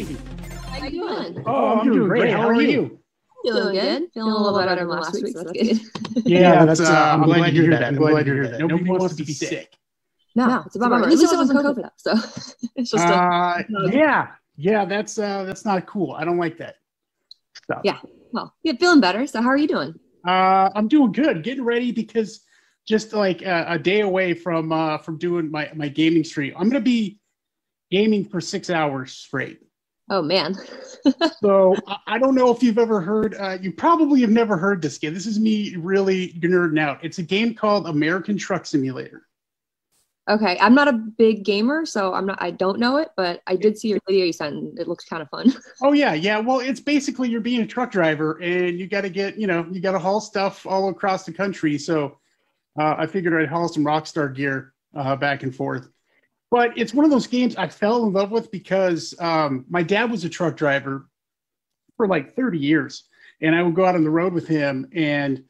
Evie. How you doing? Oh, I'm doing great. How are you? Feeling good. Feeling a little better than last week, so that's good. Yeah, that's. I'm glad to hear that. I'm glad to hear that. Nobody wants to be sick. No, it's a bummer. At least it wasn't COVID, though, so it's just yeah. That's not cool. I don't like that stuff. Yeah. Well, yeah, feeling better. So how are you doing? I'm doing good. Getting ready because just like a day away from doing my gaming stream. I'm gonna be gaming for 6 hours straight. Oh man. So I don't know if you've ever heard. You probably have never heard this game. This is me really nerding out. It's a game called American Truck Simulator. Okay, I'm not a big gamer, so I don't know it, but I did see your video you sent, and it looks kind of fun. Oh yeah. Well, it's basically you're being a truck driver, and you got to get, you got to haul stuff all across the country. So I figured I'd haul some Rockstar gear back and forth. But it's one of those games I fell in love with because my dad was a truck driver for like 30 years, and I would go out on the road with him, and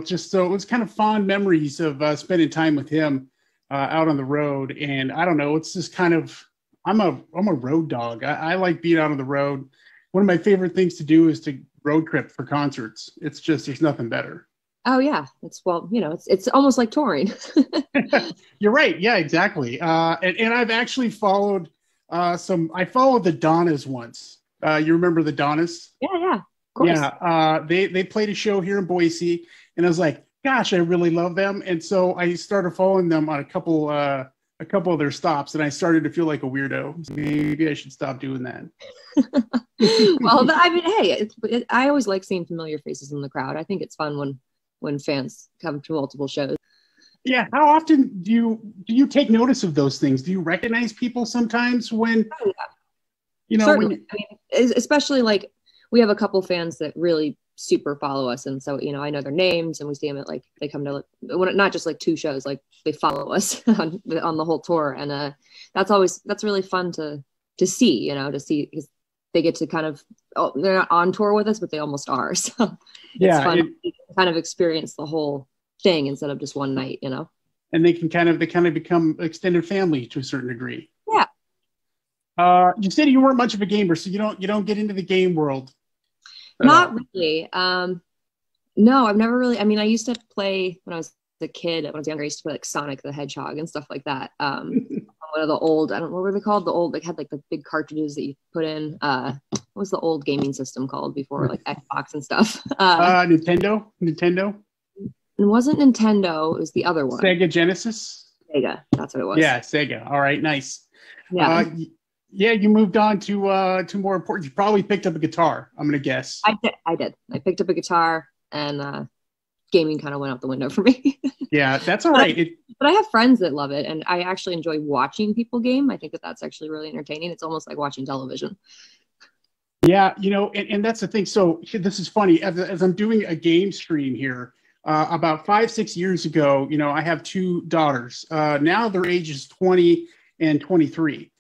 just so it was kind of fond memories of spending time with him out on the road. And I don't know, it's just kind of I'm a road dog. I like being out on the road. One of my favorite things to do is to road trip for concerts. It's just there's nothing better. Oh yeah, it's almost like touring. You're right. Yeah, exactly. And I've actually followed I followed the Donnas once. You remember the Donnas? Yeah, of course. Yeah, they played a show here in Boise, and I was like, gosh, I really love them. And so I started following them on a couple of their stops, and I started to feel like a weirdo. So maybe I should stop doing that. Well, I mean, hey, I always like seeing familiar faces in the crowd. I think it's fun when fans come to multiple shows. Yeah. How often do you take notice of those things? Do you recognize people sometimes when, Certainly. I mean, especially like we have a couple fans that really super follow us. And so, I know their names, and we see them at they come to not just like two shows, like they follow us on the whole tour. And that's really fun to see, because they get to kind of, they're not on tour with us, but they almost are. So it's fun to kind of experience the whole thing instead of just one night, And they kind of become extended family to a certain degree. Yeah. You said you weren't much of a gamer, so you don't get into the game world. Not really. No, I've never really. I mean, I used to play when I was a kid. When I was younger, I used to play like Sonic the Hedgehog and stuff like that. One of the old, I don't know what were they called. The old, like had like the big cartridges that you put in. What was the old gaming system called before like Xbox and stuff? Nintendo. It wasn't Nintendo. It was the other one. Sega Genesis. Sega. That's what it was. Yeah, Sega. All right, nice. Yeah. Yeah, you moved on to more important. You probably picked up a guitar, I'm gonna guess. I did. I picked up a guitar, and gaming kind of went out the window for me. Yeah, that's all right. But I have friends that love it, and I actually enjoy watching people game. I think that's actually really entertaining. It's almost like watching television. Yeah, and that's the thing. So this is funny. As I'm doing a game stream here, about 5-6 years ago, I have two daughters. Now their ages 20 and 23.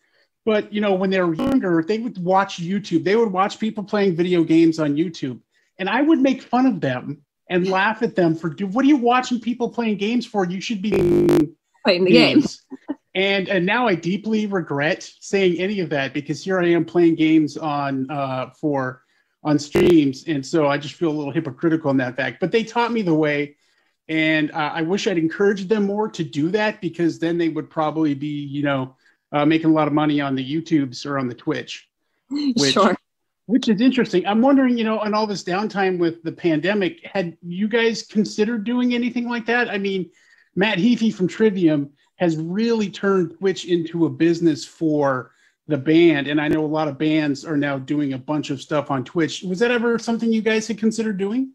But, when they were younger, they would watch YouTube. They would watch people playing video games on YouTube. And I would make fun of them and laugh at them for, what are you watching people playing games for? You should be playing the games. And now I deeply regret saying any of that, because here I am playing games on streams. And so I just feel a little hypocritical in that fact. But they taught me the way. And I wish I'd encouraged them more to do that, because then they would probably be, making a lot of money on the YouTubes or on the Twitch, which is interesting. I'm wondering, on all this downtime with the pandemic, had you guys considered doing anything like that? I mean, Matt Heafy from Trivium has really turned Twitch into a business for the band. And I know a lot of bands are now doing a bunch of stuff on Twitch. Was that ever something you guys had considered doing?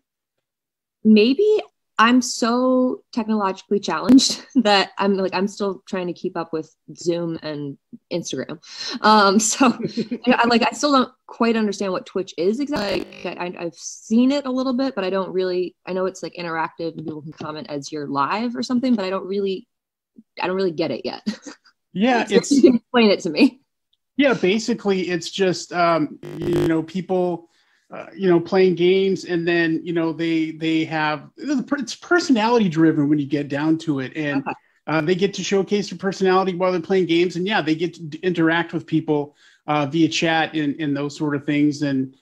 Maybe. I'm so technologically challenged that I'm still trying to keep up with Zoom and Instagram. So I still don't quite understand what Twitch is exactly. I've seen it a little bit, but I know it's like interactive and people can comment as you're live or something, but I don't really get it yet. Yeah. So you can explain it to me. Yeah. Basically it's just, people, playing games, and then, they have, it's personality driven when you get down to it. And they get to showcase their personality while they're playing games. And yeah, they get to interact with people via chat and those sort of things. And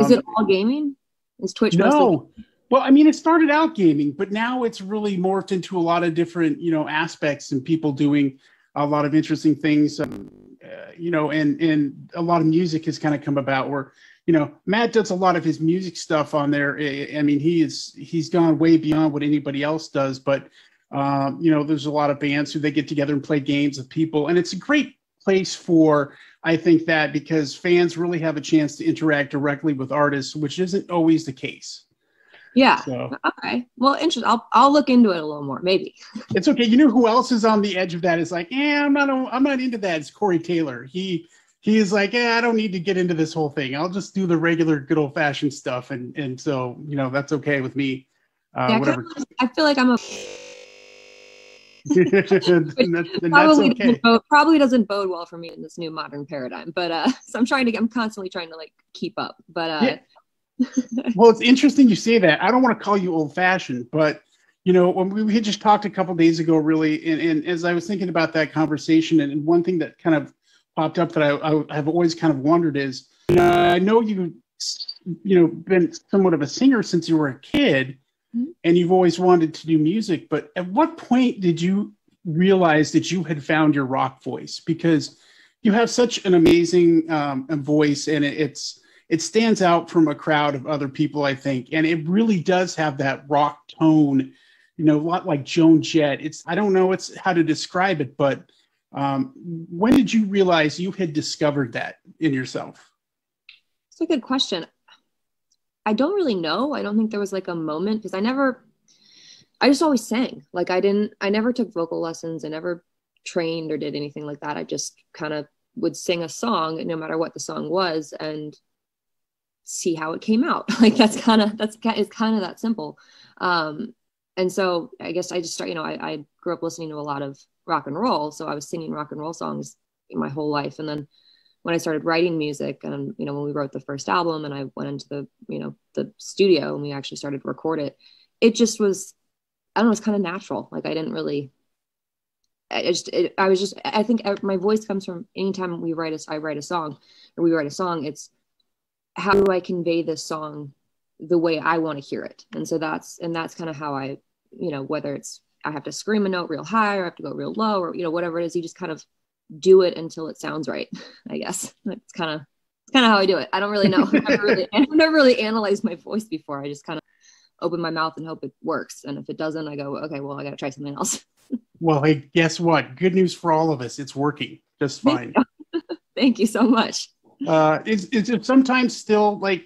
is it all gaming? Is Twitch mostly? No. Well, I mean, it started out gaming, but now it's really morphed into a lot of different, aspects and people doing a lot of interesting things, and a lot of music has kind of come about where, Matt does a lot of his music stuff on there. I mean, he's gone way beyond what anybody else does, but, there's a lot of bands who they get together and play games with people. And it's a great place for, I think, that because fans really have a chance to interact directly with artists, which isn't always the case. Yeah. So, okay. Well, interesting. I'll look into it a little more, maybe. It's okay. You know who else is on the edge of that? Is like, I'm not into that. It's Corey Taylor. He is like, I don't need to get into this whole thing. I'll just do the regular, good old fashioned stuff, and so that's okay with me. Yeah, whatever. I feel like I'm a. Probably doesn't bode well for me in this new modern paradigm, but so I'm constantly trying to like keep up, but yeah. Well, it's interesting you say that. I don't want to call you old fashioned, but when we had just talked a couple days ago, really, and as I was thinking about that conversation, and one thing that kind of popped up that I have always kind of wondered is, I know you've been somewhat of a singer since you were a kid, and you've always wanted to do music, but at what point did you realize that you had found your rock voice? Because you have such an amazing voice, and it stands out from a crowd of other people, I think, and it really does have that rock tone, a lot like Joan Jett. I don't know how to describe it, but when did you realize you had discovered that in yourself? It's a good question. I don't really know. I don't think there was like a moment, because I just always sang. Like I never took vocal lessons. I never trained or did anything like that. I just kind of would sing a song no matter what the song was and see how it came out. Like it's kind of that simple. And so I guess I just started, I grew up listening to a lot of rock and roll. So I was singing rock and roll songs my whole life. And then when I started writing music, and when we wrote the first album and I went into the studio and we actually started to record it, it just was, I don't know, it's kind of natural. Like I didn't really, I think my voice comes from anytime I write a song, it's how do I convey this song the way I want to hear it? And so that's kind of how I, whether it's, I have to scream a note real high or I have to go real low or, whatever it is, you just kind of do it until it sounds right. I guess it's kind of how I do it. I don't really know. I've never really analyzed my voice before. I just kind of open my mouth and hope it works. And if it doesn't, I go, okay, well, I got to try something else. Well, hey, guess what? Good news for all of us. It's working just fine. Thank you so much. Is it sometimes still like,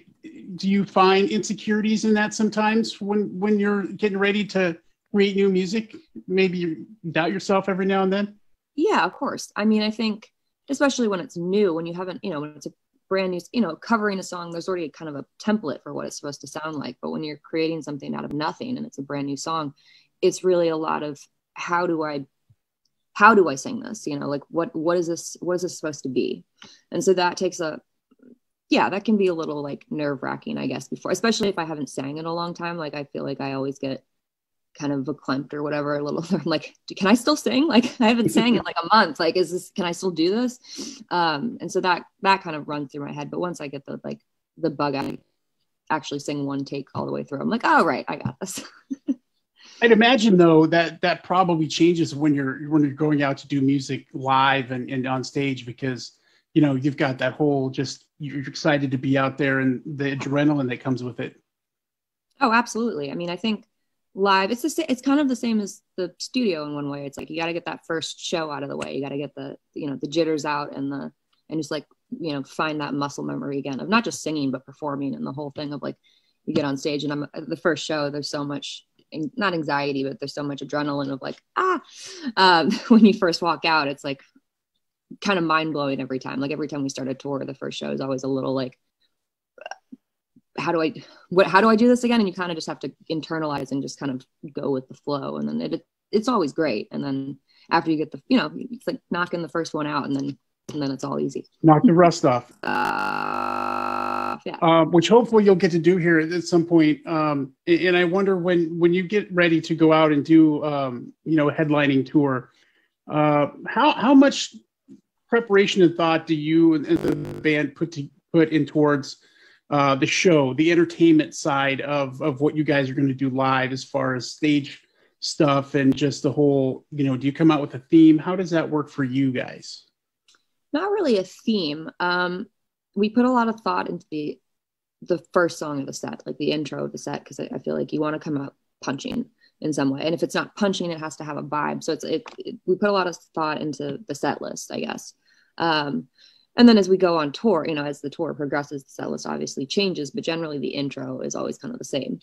do you find insecurities in that sometimes when you're getting ready to create new music? Maybe you doubt yourself every now and then? Yeah, of course. I mean, I think especially when it's new, when you haven't, when it's a brand new, covering a song, there's already kind of a template for what it's supposed to sound like. But when you're creating something out of nothing and it's a brand new song, it's really a lot of how do I sing this? Like what is this supposed to be? And so that takes that can be a little like nerve wracking, I guess, before, especially if I haven't sang in a long time. Like I feel like I always get kind of verklempt or whatever, a little. I'm like, can I still sing? Like I haven't sang in like a month. Like, can I still do this? And so that kind of runs through my head. But once I get the bug, I actually sing one take all the way through. I'm like, oh, right, I got this. I'd imagine though that probably changes when you're going out to do music live and on stage, because you've got that whole you're excited to be out there and the adrenaline that comes with it. Oh, absolutely. I mean, I think live, it's kind of the same as the studio in one way. It's like you got to get that first show out of the way. You got to get the the jitters out and just like find that muscle memory again of not just singing but performing, and the whole thing of like you get on stage and the first show, there's so much, not anxiety, but there's so much adrenaline of like when you first walk out, it's like kind of mind blowing every time. Like every time we start a tour, the first show is always a little like, how do I do this again? And you kind of just have to internalize and just kind of go with the flow. And then it's always great. And then after you get it's like knocking the first one out, and then it's all easy. Knock the rust off. Yeah. Which hopefully you'll get to do here at some point. And I wonder when you get ready to go out and do, a headlining tour, how much preparation and thought do you and the band put in towards the show, the entertainment side of what you guys are going to do live, as far as stage stuff and just the whole, do you come out with a theme? How does that work for you guys? Not really a theme. We put a lot of thought into the first song of the set, like the intro of the set, because I feel like you want to come out punching in some way. And if it's not punching, it has to have a vibe. So we put a lot of thought into the set list, I guess. And then as we go on tour, as the tour progresses, the set list obviously changes, but generally the intro is always kind of the same.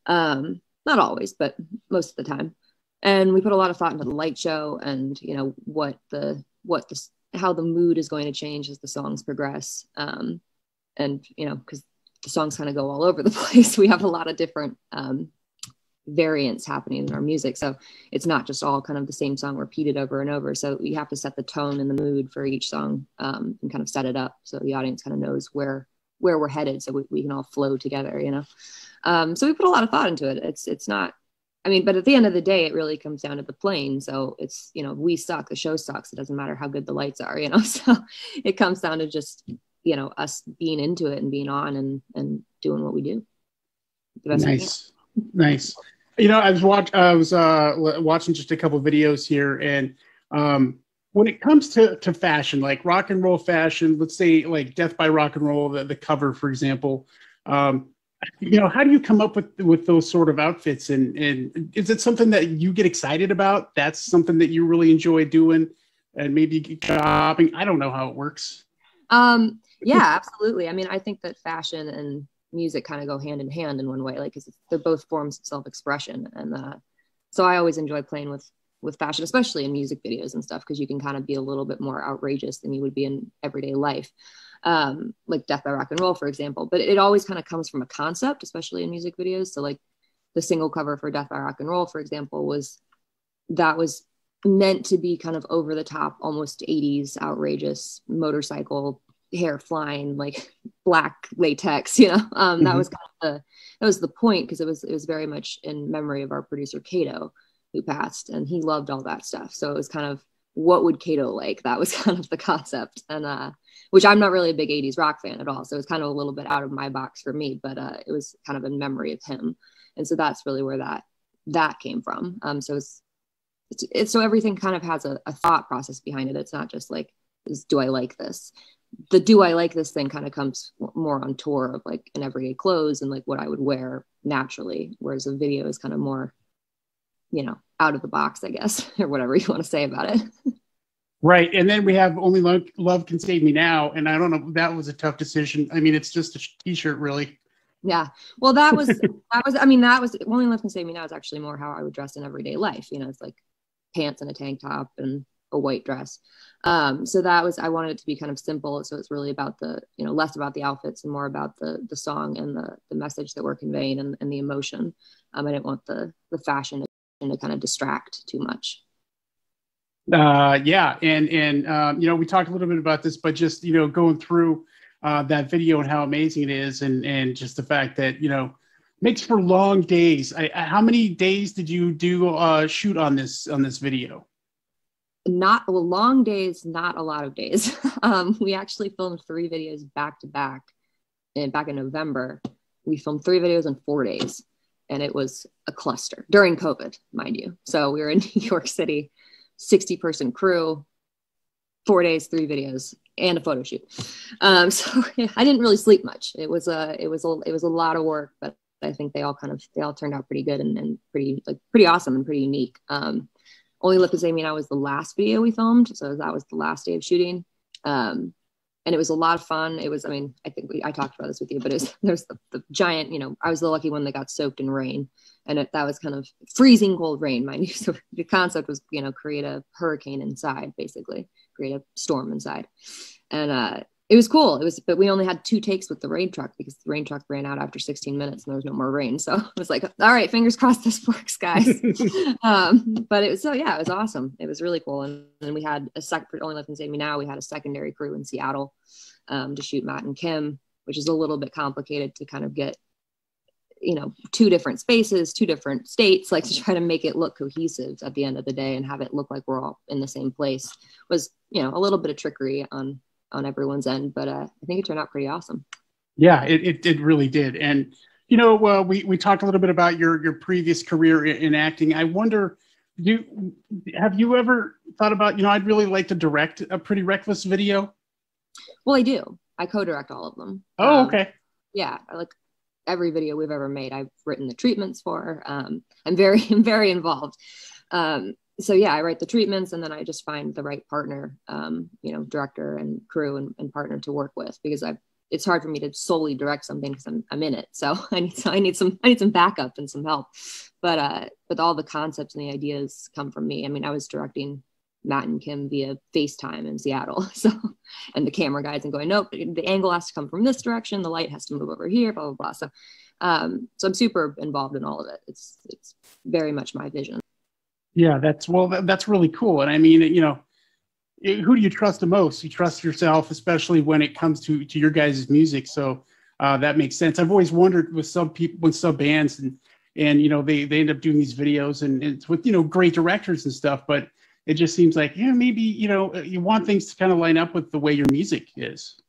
Not always, but most of the time. And we put a lot of thought into the light show and, how the mood is going to change as the songs progress. And, because the songs kind of go all over the place. We have a lot of different variants happening in our music. So it's not just all kind of the same song repeated over and over. So we have to set the tone and the mood for each song and kind of set it up so the audience kind of knows where we're headed, so we can all flow together, So we put a lot of thought into it. It's not, but at the end of the day, it really comes down to the playing. So it's, we suck, the show sucks. It doesn't matter how good the lights are, so it comes down to just, us being into it and being on and doing what we do. Nice. I was watching just a couple of videos here, and when it comes to fashion, like rock and roll fashion, let's say like Death by Rock and Roll, the cover, for example, how do you come up with those sort of outfits? And is it something that you get excited about? That's something that you really enjoy doing, and maybe shopping? I don't know how it works. Yeah, absolutely. I think that fashion and music kind of go hand in hand in one way, like, because they're both forms of self-expression. And so I always enjoy playing with fashion, especially in music videos and stuff, because you can kind of be a little bit more outrageous than you would be in everyday life. Like Death by Rock and Roll, for example. But it always kind of comes from a concept, especially in music videos. So like the single cover for Death by Rock and Roll, for example, was meant to be kind of over the top, almost 80s outrageous motorcycle, hair flying, like black latex, Mm-hmm. That was kind of the point, because it was very much in memory of our producer Kato, who passed, and he loved all that stuff. So it was kind of, what would Kato like? That was kind of the concept. And which I'm not really a big 80s rock fan at all, so it's kind of a little bit out of my box for me, but it was kind of in memory of him. And so that's really where that came from. So it's so everything kind of has a thought process behind it. It's not just like, do I like this? The do I like this thing kind of comes more on tour of like in everyday clothes and like what I would wear naturally, whereas a video is kind of more, out of the box, I guess, or whatever you want to say about it. Right. And then we have Only Love Can Save Me Now. And I don't know, that was a tough decision. It's just a t-shirt, really. Yeah. Well, that was Only Love Can Save Me Now is actually more how I would dress in everyday life. It's like pants and a tank top and a white dress. So I wanted it to be kind of simple. So it's really about the, less about the outfits and more about the song and the message that we're conveying and the emotion. I didn't want the fashion to kind of distract too much. Yeah. And we talked a little bit about this, but just, going through that video and how amazing it is. And just the fact that, makes for long days. How many days did you do shoot on this video? Long days, not a lot of days. We actually filmed 3 videos back to back, and back in November, we filmed 3 videos in 4 days, and it was a cluster during COVID, mind you. So we were in New York City, 60-person crew, 4 days, 3 videos, and a photo shoot. So yeah, I didn't really sleep much. It was a lot of work, but I think they all turned out pretty good and pretty awesome and pretty unique. Only Love Can Save Me Now was the last video we filmed, so that was the last day of shooting. And it was a lot of fun. It was, I think I talked about this with you, but there's the giant, I was the lucky one that got soaked in rain, and that was kind of freezing cold rain, mind you. So the concept was, create a hurricane inside, basically create a storm inside. And it was cool. But we only had 2 takes with the rain truck, because the rain truck ran out after 16 minutes and there was no more rain. So it was like, all right, fingers crossed this works, guys. But it was awesome. It was really cool. And then we had for Only Love Can Save Me Now, we had a secondary crew in Seattle to shoot Matt and Kim, which is a little bit complicated to kind of get two different spaces, two different states, like to try to make it look cohesive at the end of the day and have it look like we're all in the same place was, a little bit of trickery on everyone's end, but I think it turned out pretty awesome. Yeah, it really did. And, we talked a little bit about your previous career in acting. I wonder, have you ever thought about, I'd really like to direct a Pretty Reckless video? Well, I do. I co-direct all of them. Oh, okay. Yeah, I like every video we've ever made. I've written the treatments for. I'm very involved. So yeah, I write the treatments, and then I just find the right partner, director and crew and partner to work with, because it's hard for me to solely direct something because I'm in it. So I need some backup and some help. But all the concepts and the ideas come from me. I mean, I was directing Matt and Kim via FaceTime in Seattle. So, and the camera guys and going, nope, the angle has to come from this direction. The light has to move over here, blah, blah, blah. So I'm super involved in all of it. It's very much my vision. Yeah, that's really cool. And I mean, who do you trust the most? You trust yourself, especially when it comes to your guys' music. So that makes sense. I've always wondered with some people, with some bands, and they end up doing these videos and it's with great directors and stuff, but it just seems like maybe you want things to kind of line up with the way your music is.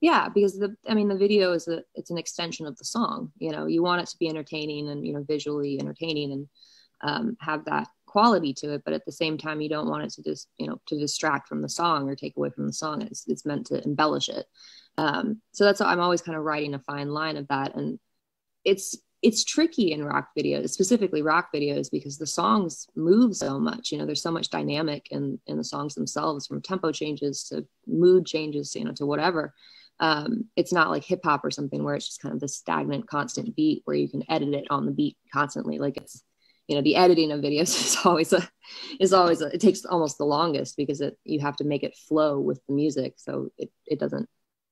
Yeah, because the video it's an extension of the song. You want it to be entertaining and visually entertaining and have that quality to it, but at the same time you don't want it to just to distract from the song or take away from the song. It's meant to embellish it. So that's how I'm always kind of riding a fine line of that. And it's tricky in rock videos, specifically rock videos, because the songs move so much. There's so much dynamic in the songs themselves, from tempo changes to mood changes, to whatever. It's not like hip hop or something where it's just kind of this stagnant, constant beat where you can edit it on the beat constantly. Like it's, the editing of videos is always it takes almost the longest, because you have to make it flow with the music. So it doesn't,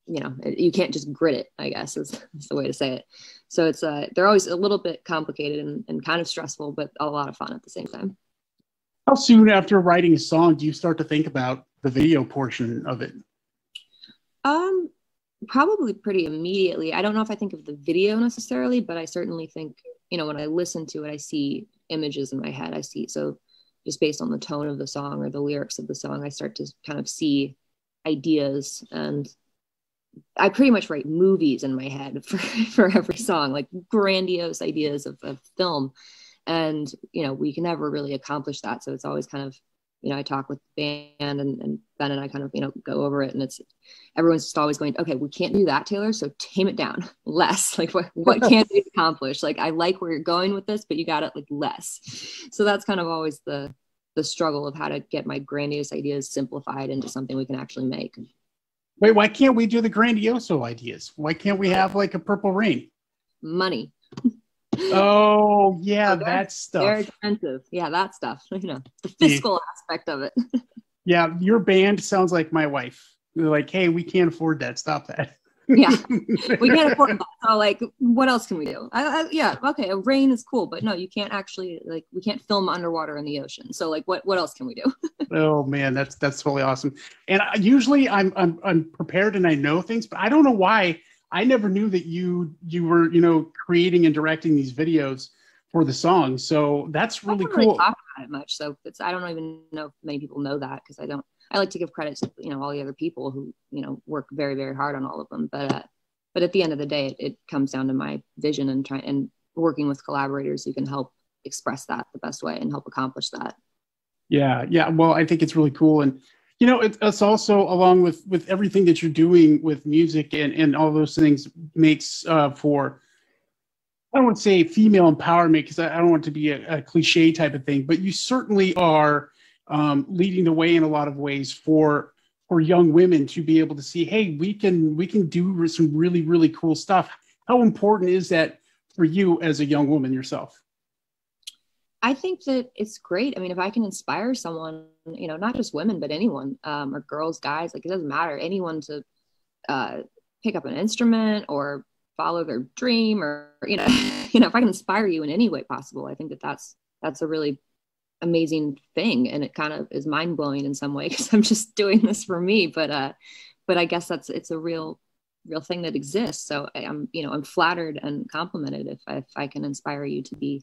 you can't just grit it, I guess is the way to say it. So it's they're always a little bit complicated and kind of stressful, but a lot of fun at the same time. How soon after writing a song do you start to think about the video portion of it? Probably pretty immediately. I don't know if I think of the video necessarily, but I certainly think, when I listen to it, I see images in my head. So just based on the tone of the song or the lyrics of the song, I start to kind of see ideas, and I pretty much write movies in my head for every song, like grandiose ideas of film. And, we can never really accomplish that. So it's always kind of, I talk with the band and Ben and I kind of, go over it, and everyone's just always going, okay, we can't do that, Taylor. So tame it down less. Like what can't we accomplish? Like, I like where you're going with this, but you got it like less. So that's kind of always the struggle of how to get my grandiose ideas simplified into something we can actually make. Wait, why can't we do the grandioso ideas? Why can't we have like a Purple Rain? Money. Oh yeah, that stuff. Very expensive. Yeah, that stuff. The fiscal aspect of it. Yeah, your band sounds like my wife. They're like, hey, we can't afford that. Stop that. Yeah, we can't afford that. So like, what else can we do? Yeah, okay, a rain is cool, but no, you can't actually, like, we can't film underwater in the ocean. So like, what else can we do? Oh man, that's totally awesome. And usually I'm prepared and I know things, but I don't know why. I never knew that you were, creating and directing these videos for the song. So that's really cool. Really talk about it much. So I don't even know if many people know that, because I like to give credit to, all the other people who, work very, very hard on all of them. But at the end of the day, it comes down to my vision and working with collaborators who can help express that the best way and help accomplish that. Yeah. Yeah. Well, I think it's really cool. And, it's also, along with everything that you're doing with music and all those things, makes for, I don't want to say female empowerment, because I don't want it to be a cliche type of thing, but you certainly are leading the way in a lot of ways for young women to be able to see, hey, we can do some really, really cool stuff. How important is that for you as a young woman yourself? I think that it's great. I mean, if I can inspire someone, not just women, but anyone, or girls, guys, like, it doesn't matter, anyone to pick up an instrument or follow their dream, or, if I can inspire you in any way possible, I think that that's a really amazing thing. And it kind of is mind blowing in some way, because I'm just doing this for me. But I guess it's a real real thing that exists. So I'm flattered and complimented if I can inspire you to be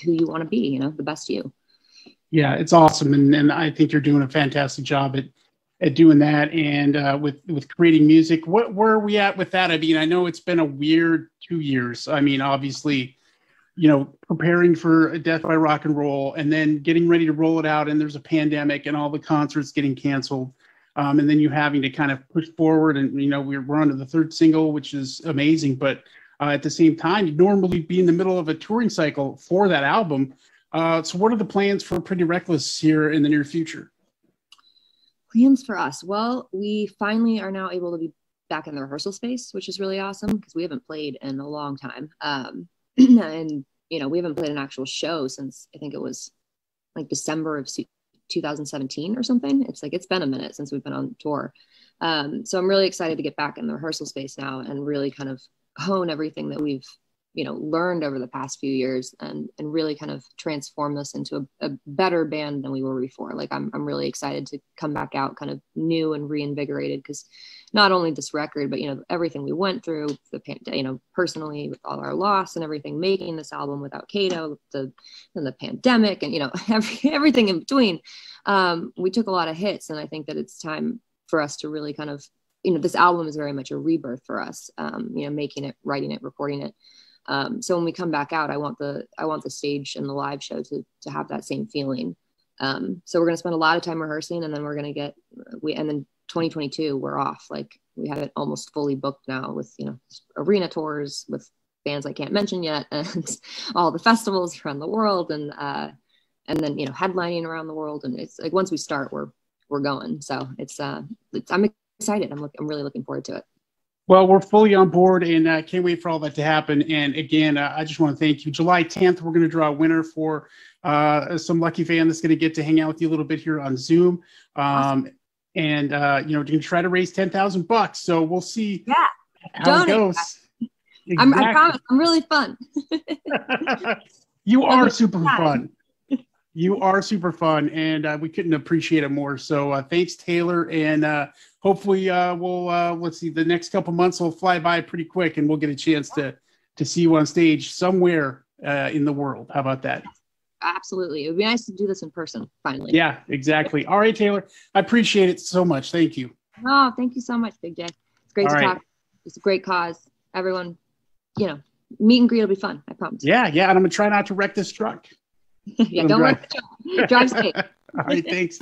who you want to be, the best you. Yeah, it's awesome. And I think you're doing a fantastic job at doing that. And with creating music, where are we at with that? I mean, I know it's been a weird 2 years. I mean, obviously, preparing for Death by Rock and Roll and then getting ready to roll it out. And there's a pandemic and all the concerts getting canceled. And then you having to kind of push forward. And, we're on to the third single, which is amazing. But at the same time, you'd normally be in the middle of a touring cycle for that album. So what are the plans for Pretty Reckless here in the near future? Plans for us? Well, we finally are now able to be back in the rehearsal space, which is really awesome because we haven't played in a long time. And, we haven't played an actual show since I think it was like December of 2017 or something. It's been a minute since we've been on tour. So I'm really excited to get back in the rehearsal space now and really kind of hone everything that we've, learned over the past few years and really kind of transform this into a better band than we were before. Like I'm really excited to come back out kind of new and reinvigorated because not only this record, but, everything we went through, personally with all our loss and everything, making this album without Kato, the pandemic and, everything in between. We took a lot of hits and I think that it's time for us to really kind of, this album is very much a rebirth for us, making it, writing it, recording it. So when we come back out, I want the stage and the live show to have that same feeling. So we're going to spend a lot of time rehearsing and then we're going to and then 2022, we're off. Like we have it almost fully booked now with, arena tours with bands I can't mention yet and all the festivals around the world and then, headlining around the world. And it's like, once we start, we're going. So I'm excited. I'm really looking forward to it. Well, we're fully on board and can't wait for all that to happen. And again, I just want to thank you. July 10th, we're going to draw a winner for some lucky fan that's going to get to hang out with you a little bit here on Zoom. Awesome. And, we're going to try to raise $10,000. So we'll see how Donate. it goes. Exactly. I promise. I'm really fun. You are super fun. You are super fun, and we couldn't appreciate it more. So thanks, Taylor, and hopefully we'll let's see, the next couple months will fly by pretty quick, and we'll get a chance to see you on stage somewhere in the world. How about that? Absolutely. It would be nice to do this in person, finally. Yeah, exactly. All right, Taylor, I appreciate it so much. Thank you. Oh, thank you so much, Big J. It's great to talk. It's a great cause. Everyone, meet and greet will be fun. I promise. Yeah, and I'm going to try not to wreck this truck. Yeah, don't wreck the truck. Drive safe. All right, thanks.